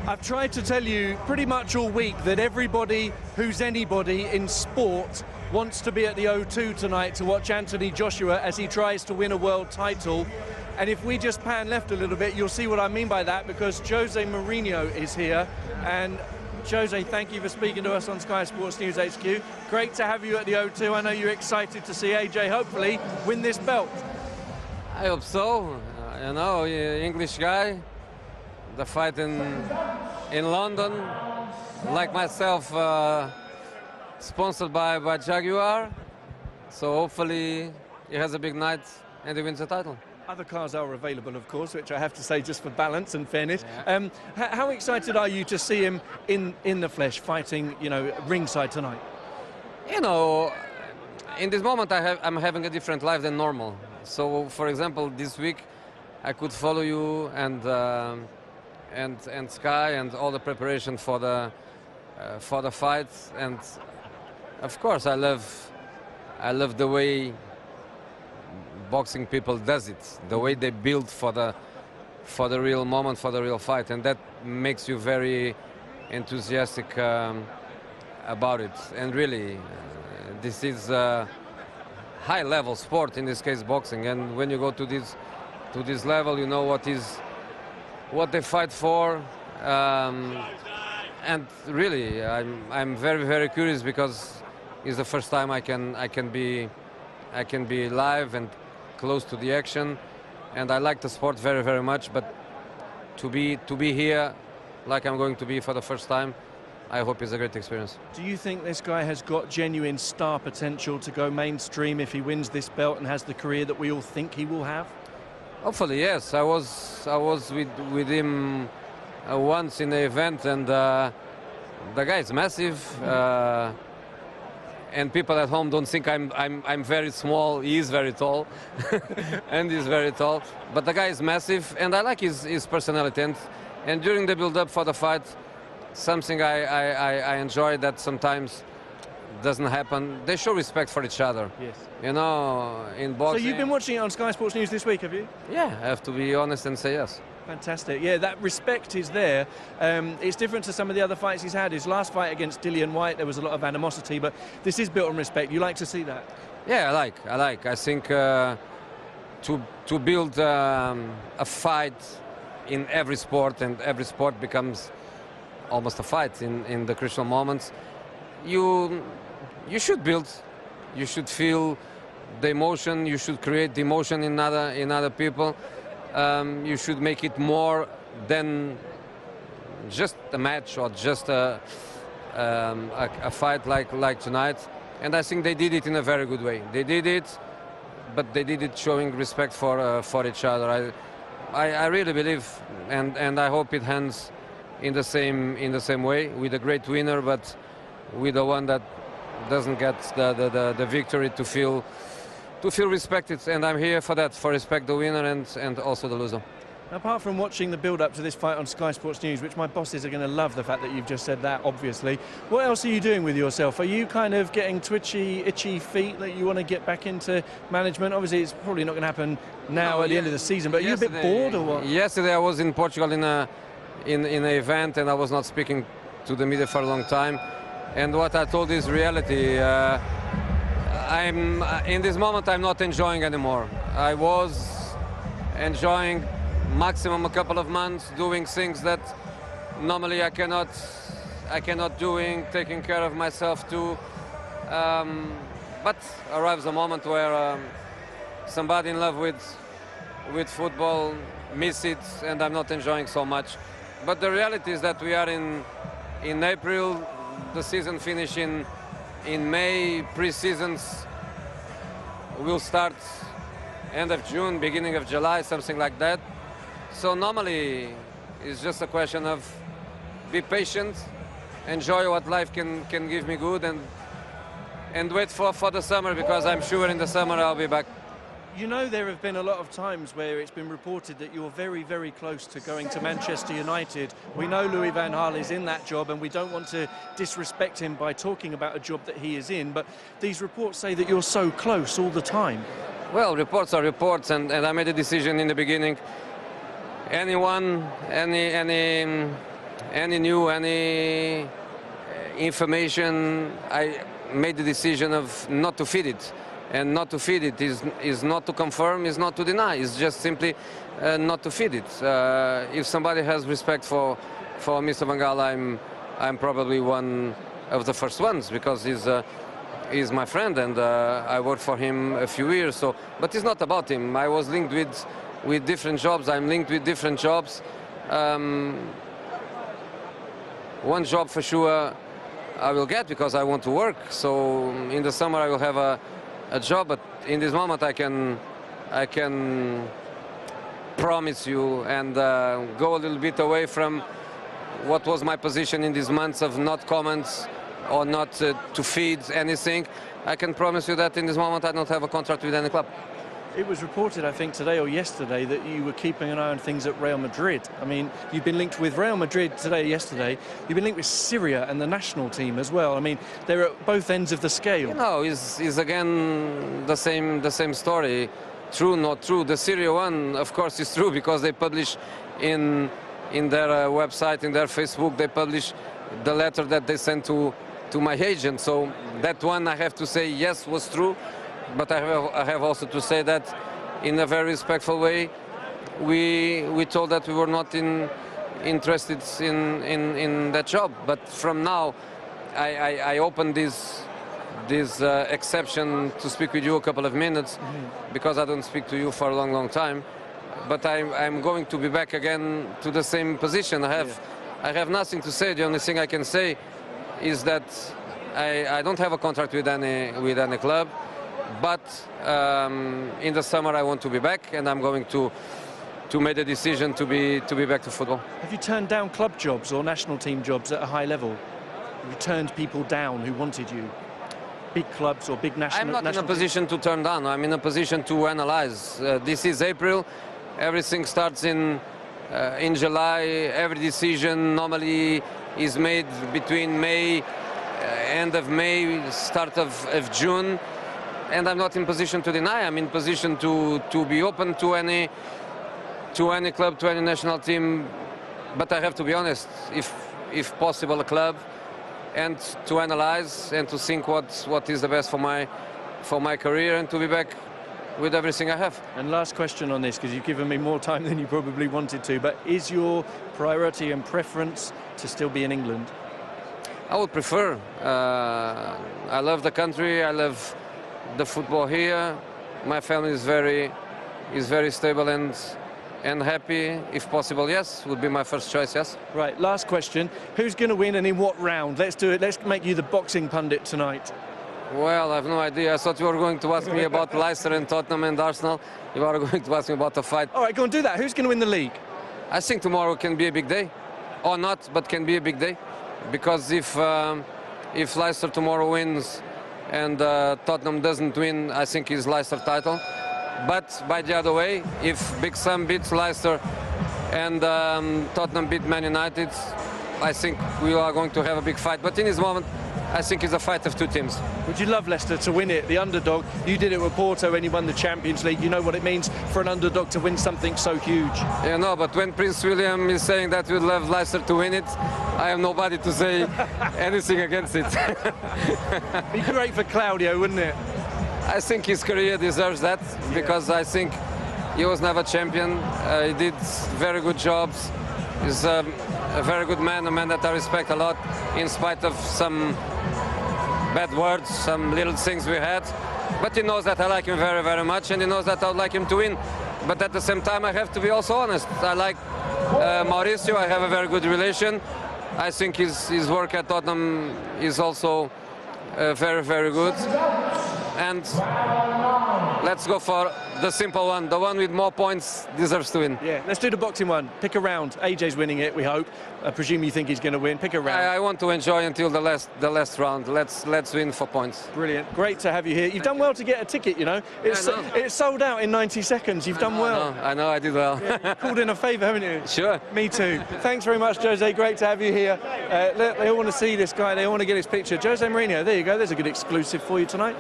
I've tried to tell you pretty much all week that everybody who's anybody in sport wants to be at the O2 tonight to watch Anthony Joshua as he tries to win a world title. And if we just pan left a little bit, you'll see what I mean by that, because Jose Mourinho is here. And Jose, thank you for speaking to us on Sky Sports News HQ. Great to have you at the O2. I know you're excited to see AJ hopefully win this belt. I hope so. You know, English guy. The fight in London, like myself, sponsored by Jaguar. So hopefully he has a big night and he wins the title. Other cars are available, of course, which I have to say just for balance and fairness. Yeah. How excited are you to see him in the flesh, fighting, you know, ringside tonight? You know, in this moment I'm having a different life than normal. So, for example, this week I could follow you and Sky and all the preparation for the fight, and of course I love the way boxing people does it, the way they build for the real moment, for the real fight, and that makes you very enthusiastic about it. And really, this is a high-level sport, in this case boxing, and when you go to this level, you know what they fight for, and really I'm very, very curious, because it's the first time I can be live and close to the action, and I like the sport very, very much. But to be here like I'm going to be for the first time, I hope it's a great experience. Do you think this guy has got genuine star potential to go mainstream if he wins this belt and has the career that we all think he will have? Hopefully, yes. I was with him once in the event, and the guy is massive. And people at home don't think I'm very small. He is very tall, and he's very tall. But the guy is massive, and I like his personality. And during the build-up for the fight, something I enjoy that sometimes doesn't happen. They show respect for each other. Yes. You know, in boxing. So you've been watching it on Sky Sports News this week, have you? Yeah, I have to be honest and say yes. Fantastic. Yeah, that respect is there. It's different to some of the other fights he's had. His last fight against Dillian Whyte, there was a lot of animosity, but this is built on respect. You like to see that? Yeah, I like. I think to build a fight in every sport, and every sport becomes almost a fight in the crucial moments. You should build. You should feel the emotion. You should create the emotion in other people. You should make it more than just a match or just a fight like tonight. And I think they did it in a very good way. They did it, but they did it showing respect for each other. I really believe, and I hope it ends in the same way, with a great winner, but with the one that doesn't get the victory to feel respected. And I'm here for that, for respect the winner and also the loser. Apart from watching the build-up to this fight on Sky Sports News, which my bosses are going to love the fact that you've just said that, obviously, what else are you doing with yourself? Are you kind of getting twitchy, itchy feet that you want to get back into management? Obviously, it's probably not going to happen now at the end of the season, but are you a bit bored or what? Yesterday I was in Portugal in an event, and I was not speaking to the media for a long time. And what I told is reality. In this moment I'm not enjoying anymore. I was enjoying maximum a couple of months, doing things that normally I cannot doing, taking care of myself too. But arrives a moment where somebody in love with football miss it, and I'm not enjoying so much. But the reality is that we are in April, the season finish in May, pre-seasons will start end of June, beginning of July, something like that. So normally it's just a question of be patient, enjoy what life can give me good, and wait for the summer, because I'm sure in the summer I'll be back. You know, there have been a lot of times where it's been reported that you're very, very close to going to Manchester United. We know Louis van Gaal is in that job, and we don't want to disrespect him by talking about a job that he is in, but these reports say that you're so close all the time. Well, reports are reports, and I made a decision in the beginning. Any any new, any information, I made the decision of not to feed it. And not to feed it is not to confirm, is not to deny. It's just simply not to feed it. If somebody has respect for Mr. Van Gaal, I'm probably one of the first ones, because he's my friend, and I worked for him a few years. So, but it's not about him. I was linked with different jobs. I'm linked with different jobs. One job for sure I will get, because I want to work. So in the summer I will have a job, but in this moment I can promise you and go a little bit away from what was my position in these months of not comments or not to feed anything. I can promise you that in this moment I don't have a contract with any club. It was reported, I think, today or yesterday that you were keeping an eye on things at Real Madrid. I mean, you've been linked with Real Madrid today, yesterday. You've been linked with Syria and the national team as well. I mean, they're at both ends of the scale. You know, is again the same story. True, not true. The Syria one, of course, is true, because they publish in their website, in their Facebook, they publish the letter that they sent to my agent. So that one, I have to say, yes, was true. But I have also to say that in a very respectful way, we told that we were not interested in that job. But from now, I opened this exception to speak with you a couple of minutes, because I don't speak to you for a long time. But I'm going to be back again to the same position. I have nothing to say. The only thing I can say is that I don't have a contract with any club. But in the summer I want to be back, and I'm going to make a decision to be back to football. Have you turned down club jobs or national team jobs at a high level? Have you turned people down who wanted you? Big clubs or big national teams? I'm not in a position to turn down. I'm in a position to analyze. This is April. Everything starts in July. Every decision normally is made between May, end of May, start of June. And I'm not in position to deny. I'm in position to be open to any club, to any national team. But I have to be honest, if possible, a club, and to analyze and to think what is the best for my career, and to be back with everything I have. And last question on this, because you've given me more time than you probably wanted to, but is your priority and preference to still be in England? I would prefer. I love the country. I love the football here. My family is very stable and happy. If possible, yes, would be my first choice, yes. Right, last question. Who's going to win and in what round? Let's do it. Let's make you the boxing pundit tonight. Well, I have no idea. I thought you were going to ask me about Leicester and Tottenham and Arsenal. You are going to ask me about a fight. All right, go on, do that. Who's going to win the league? I think tomorrow can be a big day. Or not, but can be a big day. Because if Leicester tomorrow wins and Tottenham doesn't win, I think it's Leicester title. But by the other way, if Big Sam beats Leicester and Tottenham beat Man United, I think we are going to have a big fight. But in this moment, I think it's a fight of two teams. Would you love Leicester to win it, the underdog? You did it with Porto when you won the Champions League. You know what it means for an underdog to win something so huge. Yeah, no, but when Prince William is saying that we'd love Leicester to win it, I am nobody to say anything against it. It'd be great for Claudio, wouldn't it? I think his career deserves that, because I think he was never champion. He did very good jobs. He's a very good man, a man that I respect a lot, in spite of some bad words, some little things we had. But he knows that I like him very, very much, and he knows that I would like him to win. But at the same time, I have to be also honest. I like Mauricio. I have a very good relation. I think his work at Tottenham is also very, very good. And let's go for the simple one. The one with more points deserves to win. Yeah, let's do the boxing one. Pick a round. AJ's winning it, we hope. I presume you think he's going to win. Pick a round. I want to enjoy until the last round. Let's win for points. Brilliant. Great to have you here. You've done well to get a ticket, you know. It's sold out in 90 seconds. You've done well. I know I did well. Yeah, you called in a favour, haven't you? Sure. Me too. Thanks very much, Jose. Great to have you here. They all want to see this guy. They all want to get his picture. Jose Mourinho, there you go. There's a good exclusive for you tonight.